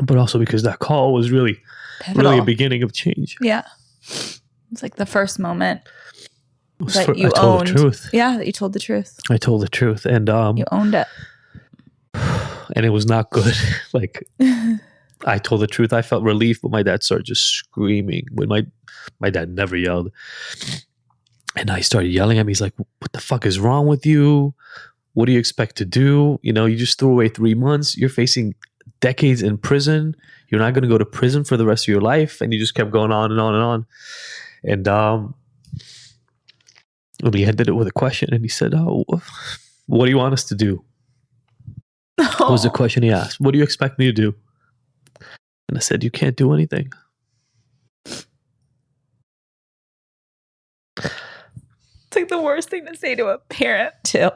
But also because that call was really a beginning of change. Yeah. It's like the first moment that you I told owned. the truth. Yeah, that you told the truth. I told the truth. And you owned it. And it was not good. Like, I told the truth. I felt relief, but my dad started just screaming. When my dad never yelled. And I started yelling at me. He's like, what the fuck is wrong with you? What do you expect to do? You just threw away 3 months. You're facing decades in prison. You're not going to go to prison for the rest of your life. And he just kept going on and on and on. And we ended it with a question. And he said, oh, what do you want us to do? What was the question he asked? What do you expect me to do? And I said, you can't do anything. It's like the worst thing to say to a parent, too.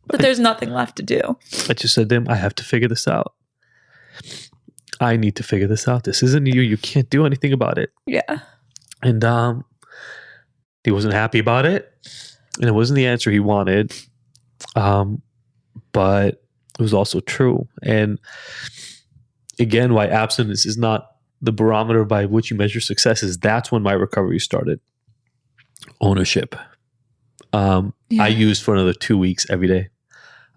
But there's nothing left to do. I just said to him, I have to figure this out. I need to figure this out. This isn't you. You can't do anything about it. Yeah. And he wasn't happy about it. And it wasn't the answer he wanted. But it was also true. And again, why abstinence is not the barometer by which you measure success is that's when my recovery started. Ownership. I used for another 2 weeks every day.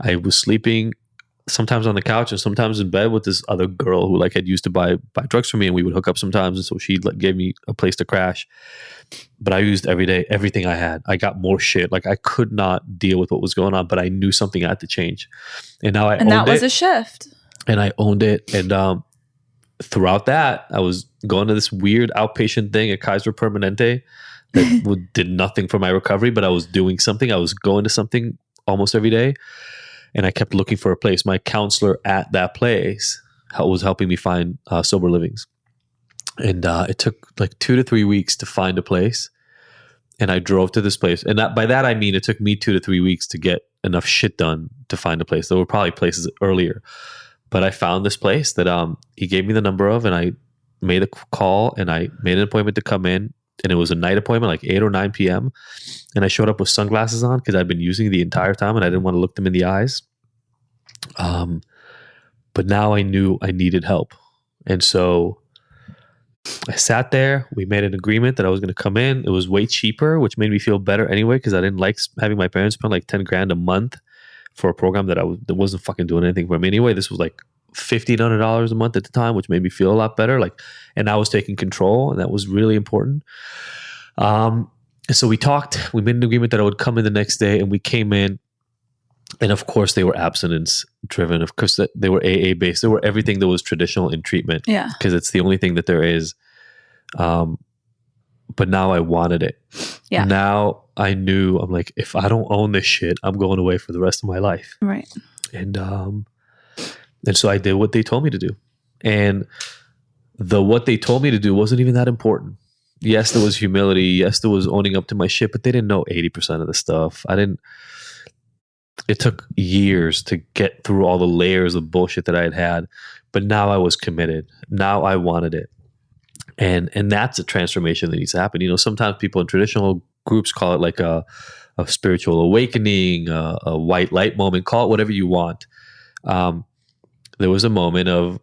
I was sleeping sometimes on the couch and sometimes in bed with this other girl who had used to buy drugs for me, and we would hook up sometimes. And so she gave me a place to crash. But I used every day, everything I had. I got more shit. I could not deal with what was going on, but I knew something had to change. And now and that was a shift. And I owned it. And throughout that, I was going to this weird outpatient thing at Kaiser Permanente that did nothing for my recovery, but I was doing something. I was going to something almost every day. And I kept looking for a place. My counselor at that place was helping me find sober livings. And it took 2 to 3 weeks to find a place. And I drove to this place. And by that, I mean, it took me 2 to 3 weeks to get enough shit done to find a place. There were probably places earlier. But I found this place that he gave me the number of, and I made a call, and I made an appointment to come in. and it was a night appointment, like 8 or 9 p.m. And I showed up with sunglasses on because I'd been using the entire time and I didn't want to look them in the eyes. But now I knew I needed help. And so I sat there. We made an agreement that I was going to come in. It was way cheaper, which made me feel better anyway, because I didn't like having my parents spend like 10 grand a month for a program that that wasn't fucking doing anything for me anyway. This was like $1,500 a month at the time, which made me feel a lot better. Like, and I was taking control, and that was really important. So we talked. We made an agreement that I would come in the next day, and we came in. And of course, they were abstinence driven. Of course, they were AA based. They were everything that was traditional in treatment. Yeah, because it's the only thing that there is. But now I wanted it. Yeah. Now I knew, I'm like, if I don't own this shit, I'm going away for the rest of my life. Right. And so I did what they told me to do. And what they told me to do wasn't even that important. Yes, there was humility. Yes, there was owning up to my shit, but they didn't know 80% of the stuff. It took years to get through all the layers of bullshit that I had. But now I was committed. Now I wanted it. And that's a transformation that needs to happen. You know, sometimes people in traditional groups call it like a spiritual awakening, a white light moment, call it whatever you want. There was a moment of,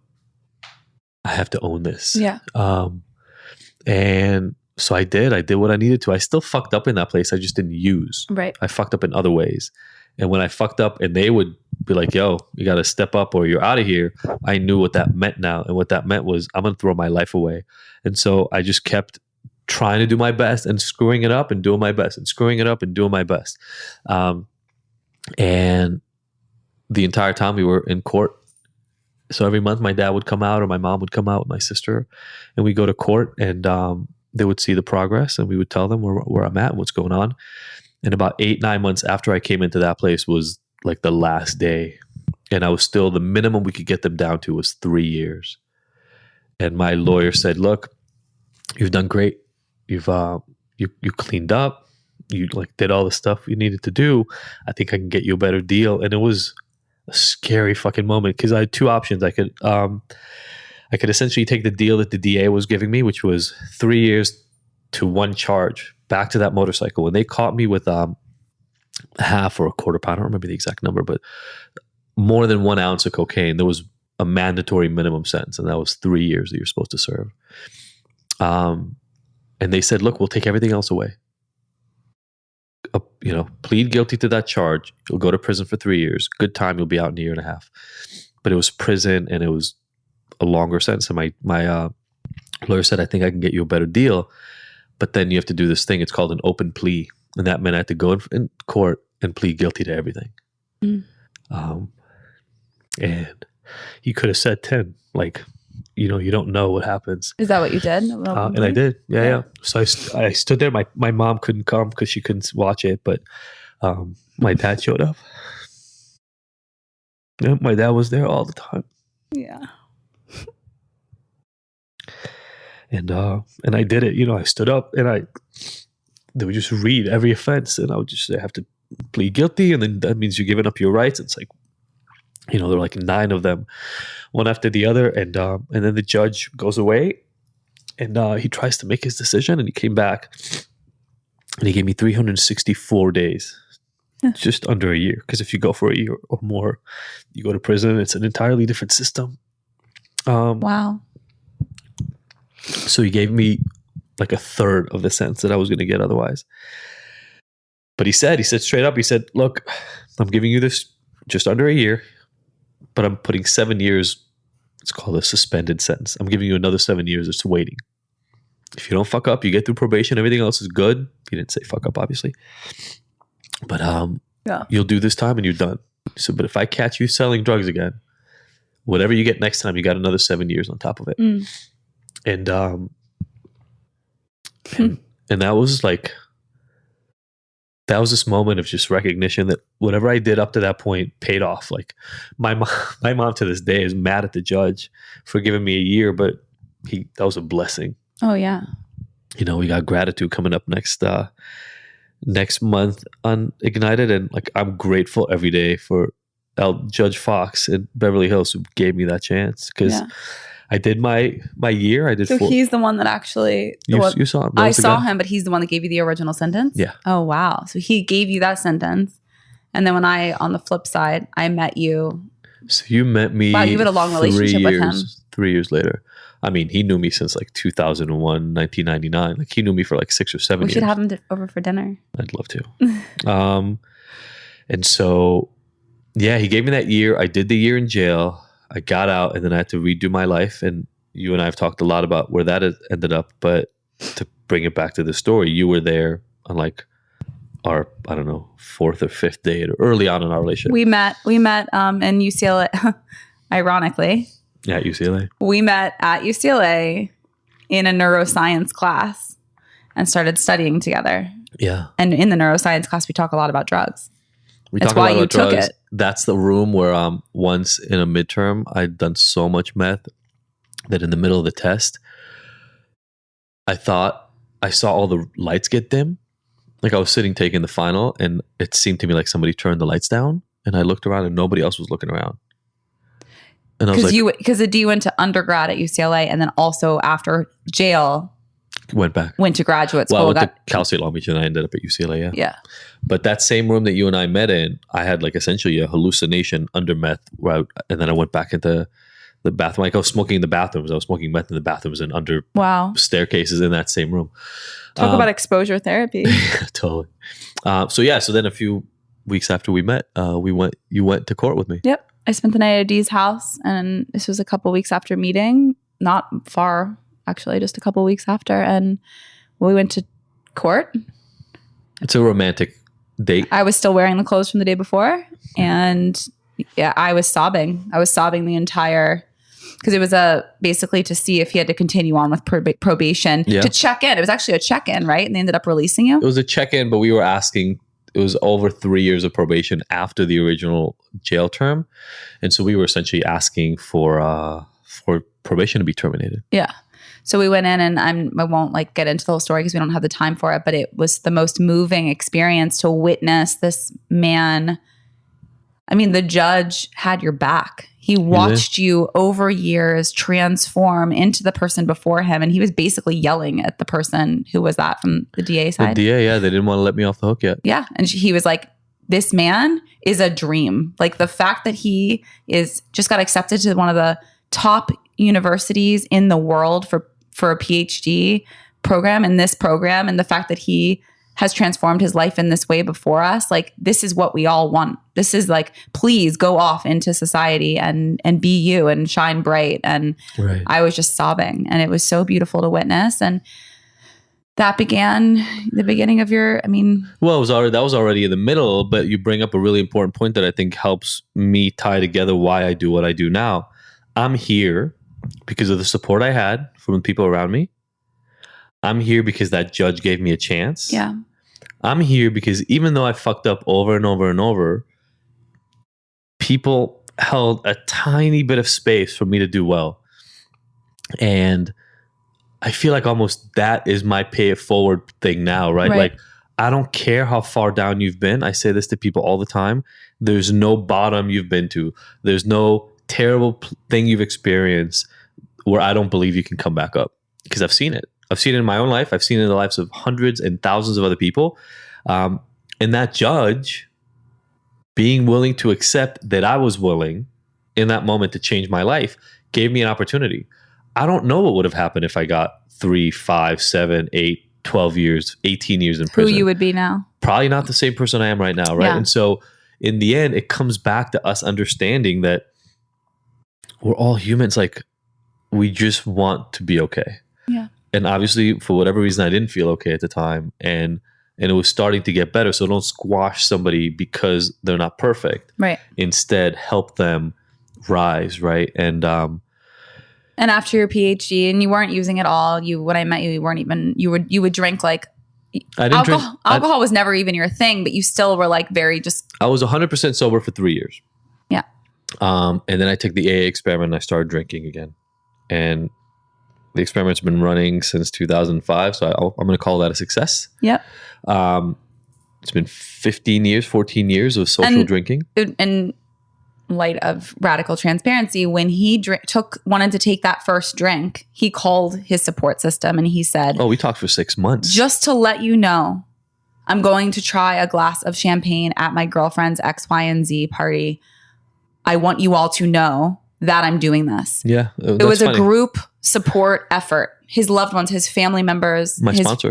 I have to own this. Yeah. And so I did what I needed to. I still fucked up in that place. I just didn't use. Right. I fucked up in other ways. And when I fucked up and they would be like, yo, you got to step up or you're out of here, I knew what that meant now. And what that meant was, I'm going to throw my life away. And so I just kept trying to do my best and screwing it up and doing my best and screwing it up and doing my best. And the entire time we were in court. So every month my dad would come out or my mom would come out with my sister, and we go to court, and they would see the progress, and we would tell them where I'm at, what's going on. And about 8-9 months after I came into that place was like the last day. And I was still, the minimum we could get them down to was 3 years. And my lawyer said, look, you've done great. You cleaned up. You like did all the stuff you needed to do. I think I can get you a better deal. And it was a scary fucking moment because I had two options. I could essentially take the deal that the DA was giving me, which was 3 years to one charge, back to that motorcycle. When they caught me with half or a quarter pound, I don't remember the exact number, but more than 1 ounce of cocaine, there was a mandatory minimum sentence, and that was 3 years that you're supposed to serve. And they said, look, we'll take everything else away. Plead guilty to that charge. You'll go to prison for 3 years. Good time. You'll be out in a year and a half. But it was prison, and it was a longer sentence. And my lawyer said, I think I can get you a better deal. But then you have to do this thing. It's called an open plea. And that meant I had to go in court and plead guilty to everything. Mm. And he could have said 10. Like, you don't know what happens. Is that what you did? And I did. Yeah. So I stood there. My mom couldn't come because she couldn't watch it. But my dad showed up. Yeah, my dad was there all the time. Yeah. And I did it. I stood up and they would just read every offense, and I would just say, I have to plead guilty, and then that means you're giving up your rights. It's like, there are like 9 of them, one after the other, and then the judge goes away, and he tries to make his decision, and he came back, and he gave me 364 days, just under a year. Because if you go for a year or more, you go to prison. It's an entirely different system. Wow. So he gave me like a third of the sentence that I was going to get otherwise. But he said straight up, he said, look, I'm giving you this just under a year, but I'm putting 7 years. It's called a suspended sentence. I'm giving you another 7 years. It's waiting. If you don't fuck up, you get through probation. Everything else is good. He didn't say fuck up, obviously. But you'll do this time and you're done. So, but if I catch you selling drugs again, whatever you get next time, you got another 7 years on top of it. Mm. And that was like, that was this moment of just recognition that whatever I did up to that point paid off. Like my mom to this day is mad at the judge for giving me a year, but that was a blessing. Oh yeah. We got gratitude coming up next month on Ignited, and like I'm grateful every day for Judge Fox in Beverly Hills who gave me that chance, because I did my year. I did So 4. he's the one that actually. You saw him. That I was the saw guy. him, but he's the one that gave you the original sentence? Yeah. Oh, wow. So he gave you that sentence. And then when on the flip side, I met you. So you met me. Wow, you had a long relationship with him. 3 years later. I mean, he knew me since like 2001, 1999. Like he knew me for like 6 or 7 years. We should have him over for dinner. I'd love to. And so, yeah, he gave me that year. I did the year in jail. I got out, and then I had to redo my life. And you and I have talked a lot about where that ended up. But to bring it back to the story, you were there on like our, I don't know, 4th or 5th date, or early on in our relationship. We met in UCLA, ironically. At UCLA. We met at UCLA in a neuroscience class and started studying together. Yeah. And in the neuroscience class, we talk a lot about drugs. We That's talk a why lot you about took drugs. it. That's the room where once in a midterm, I'd done so much meth that in the middle of the test, I thought I saw all the lights get dim. Like I was sitting taking the final, and it seemed to me like somebody turned the lights down, and I looked around and nobody else was looking around. And I was like, Because you went to undergrad at UCLA, and then also after jail went back. went to graduate school. Well, I went to Cal State Long Beach, and I ended up at UCLA. Yeah. Yeah. But that same room that you and I met in, I had like essentially a hallucination under meth, and then I went back into the bathroom. Like I was smoking in the bathrooms. I was smoking meth in the bathrooms and under Wow. staircases in that same room. Talk about exposure therapy. Totally. So then a few weeks after we met, you went to court with me. Yep. I spent the night at Dee's house, and this was a couple weeks after meeting. Not far, actually, just a couple weeks after. And we went to court. It's a romantic date. I was still wearing the clothes from the day before. And yeah, I was sobbing. I was sobbing the entire, because it was basically to see if he had to continue on with probation, to check in. It was actually a check-in, right? And they ended up releasing you? It was a check-in, but we were asking, it was over 3 years of probation after the original jail term. And so we were essentially asking for probation to be terminated. Yeah. So we went in, and I won't like get into the whole story because we don't have the time for it, but it was the most moving experience to witness this man. I mean, the judge had your back. He watched you over years transform into the person before him, and he was basically yelling at the person who was that from the DA side. The DA, yeah, they didn't want to let me off the hook yet. Yeah, and he was like, this man is a dream. Like the fact that he just got accepted to one of the top universities in the world for a PhD program, in this program, and the fact that he has transformed his life in this way before us, like this is what we all want. This is like, please go off into society and be you and shine bright. And right. I was just sobbing, and it was so beautiful to witness. And that began the beginning of your, well, that was already in the middle, but you bring up a really important point that I think helps me tie together why I do what I do now. I'm here because of the support I had from the people around me. I'm here because that judge gave me a chance. Yeah. I'm here because even though I fucked up over and over and over, people held a tiny bit of space for me to do well. And I feel like almost that is my pay it forward thing now, right? Like, I don't care how far down you've been. I say this to people all the time. There's no bottom you've been to. There's no terrible thing you've experienced where I don't believe you can come back up, because I've seen it. I've seen it in my own life. I've seen it in the lives of hundreds and thousands of other people. And that judge being willing to accept that I was willing in that moment to change my life gave me an opportunity. I don't know what would have happened if I got 3, 5, 7, 8, 12 years, 18 years in prison. Who you would be now? Probably not the same person I am right now, right? Yeah. And so in the end, it comes back to us understanding that we're all humans. Like, we just want to be okay. Yeah. And obviously, for whatever reason, I didn't feel okay at the time. And it was starting to get better. So don't squash somebody because they're not perfect. Right. Instead, help them rise, right? And after your PhD, and you weren't using it all. When I met you, you weren't even, you would drink like, I didn't drink. Alcohol was never even your thing, but you still were like very just. I was 100% sober for 3 years. Yeah. And then I took the AA experiment and I started drinking again. And the experiment's been running since 2005. So I'm going to call that a success. Yep. It's been 14 years of social drinking. And light of radical transparency, when he wanted to take that first drink, he called his support system and he said, Oh, we talked for 6 months. just to let you know, I'm going to try a glass of champagne at my girlfriend's X, Y, and Z party. I want you all to know that I'm doing this. Yeah. It was a group support effort. His loved ones, his family members,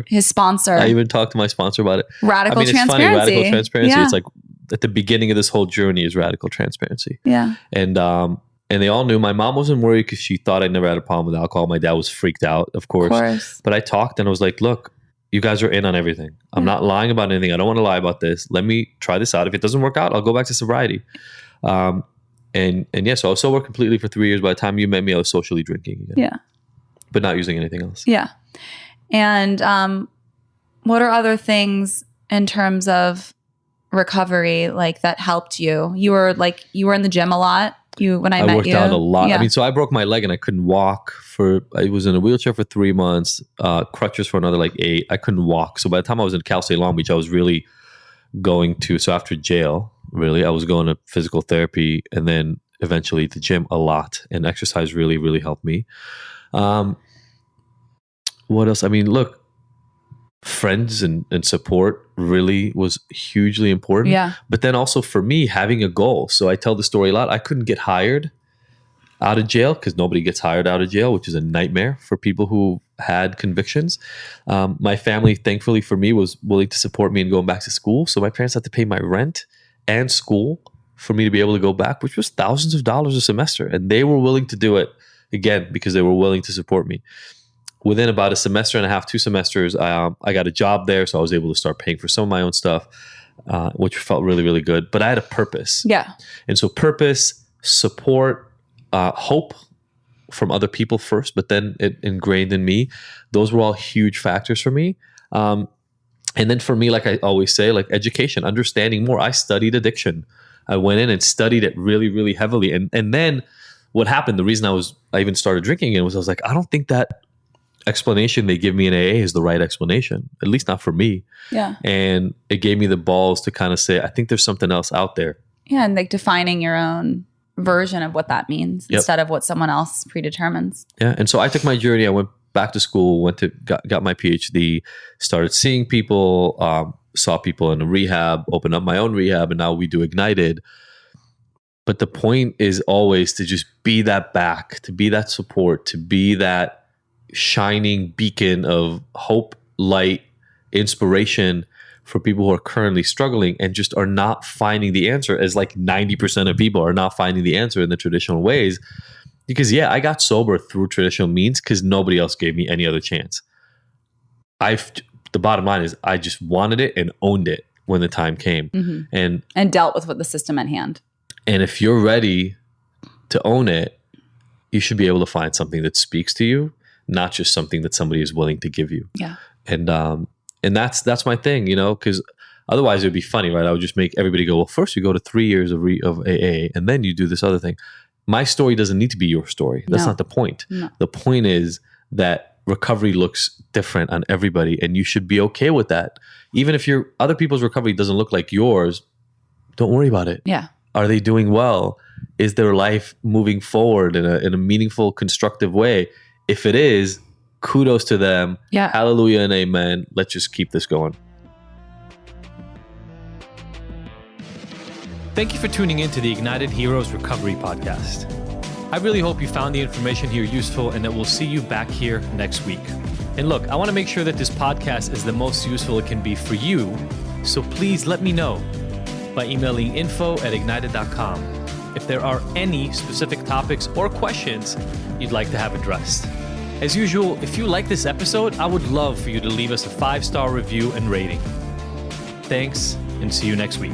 his sponsor. I even talked to my sponsor about it. Radical transparency. It's funny, radical transparency. Yeah. It's like at the beginning of this whole journey is radical transparency. Yeah. And they all knew. My mom wasn't worried because she thought I never had a problem with alcohol. My dad was freaked out, of course. But I talked and I was like, look, you guys are in on everything. I'm not lying about anything. I don't want to lie about this. Let me try this out. If it doesn't work out, I'll go back to sobriety. So I was sober completely for 3 years. By the time you met me, I was socially drinking again. Yeah. But not using anything else. Yeah. And what are other things in terms of recovery like that helped you? You were in the gym a lot. I worked out a lot. Yeah. I mean, so I broke my leg and I couldn't walk I was in a wheelchair for 3 months, crutches for another 8. I couldn't walk. So by the time I was in Cal State Long Beach, I was really so after jail, really, I was going to physical therapy and then eventually the gym a lot, and exercise really, really helped me. What else? I mean, look, friends and support really was hugely important. Yeah. But then also for me, having a goal. So I tell the story a lot. I couldn't get hired out of jail because nobody gets hired out of jail, which is a nightmare for people who had convictions. My family, thankfully for me, was willing to support me in going back to school. So my parents had to pay my rent and school for me to be able to go back, which was thousands of dollars a semester. And they were willing to do it, again, because they were willing to support me. Within about a semester and a half, 2 semesters, I got a job there. So I was able to start paying for some of my own stuff, which felt really, really good. But I had a purpose. Yeah. And so purpose, support, hope from other people first, but then it ingrained in me. Those were all huge factors for me. And then for me, like I always say, like education, understanding more. I studied addiction. I went in and studied it really, really heavily. And then what happened, the reason I even started drinking again was I was like, I don't think that explanation they give me in AA is the right explanation, at least not for me. Yeah. And it gave me the balls to kind of say, I think there's something else out there. Yeah. And like defining your own version of what that means instead of what someone else predetermines. Yeah. And so I took my journey. I went back to school, got my PhD, started seeing people, saw people in a rehab, opened up my own rehab, and now we do Ignited. But the point is always to just be that back, to be that support, to be that shining beacon of hope, light, inspiration for people who are currently struggling and just are not finding the answer, as like 90% of people are not finding the answer in the traditional ways. Because I got sober through traditional means because nobody else gave me any other chance. The bottom line is I just wanted it and owned it when the time came. Mm-hmm. And dealt with what the system at hand. And if you're ready to own it, you should be able to find something that speaks to you, not just something that somebody is willing to give you. Yeah. And that's my thing, because otherwise it would be funny, right? I would just make everybody go, well, first you go to 3 years of AA and then you do this other thing. My story doesn't need to be your story. That's not the point. No. The point is that recovery looks different on everybody and you should be okay with that. Even if other people's recovery doesn't look like yours, don't worry about it. Yeah. Are they doing well? Is their life moving forward in a meaningful, constructive way? If it is, kudos to them. Yeah. Hallelujah and amen. Let's just keep this going. Thank you for tuning in to the Ignited Heroes Recovery Podcast. I really hope you found the information here useful and that we'll see you back here next week. And look, I want to make sure that this podcast is the most useful it can be for you, so please let me know by emailing info@ignited.com if there are any specific topics or questions you'd like to have addressed. As usual, if you like this episode, I would love for you to leave us a 5-star review and rating. Thanks, and see you next week.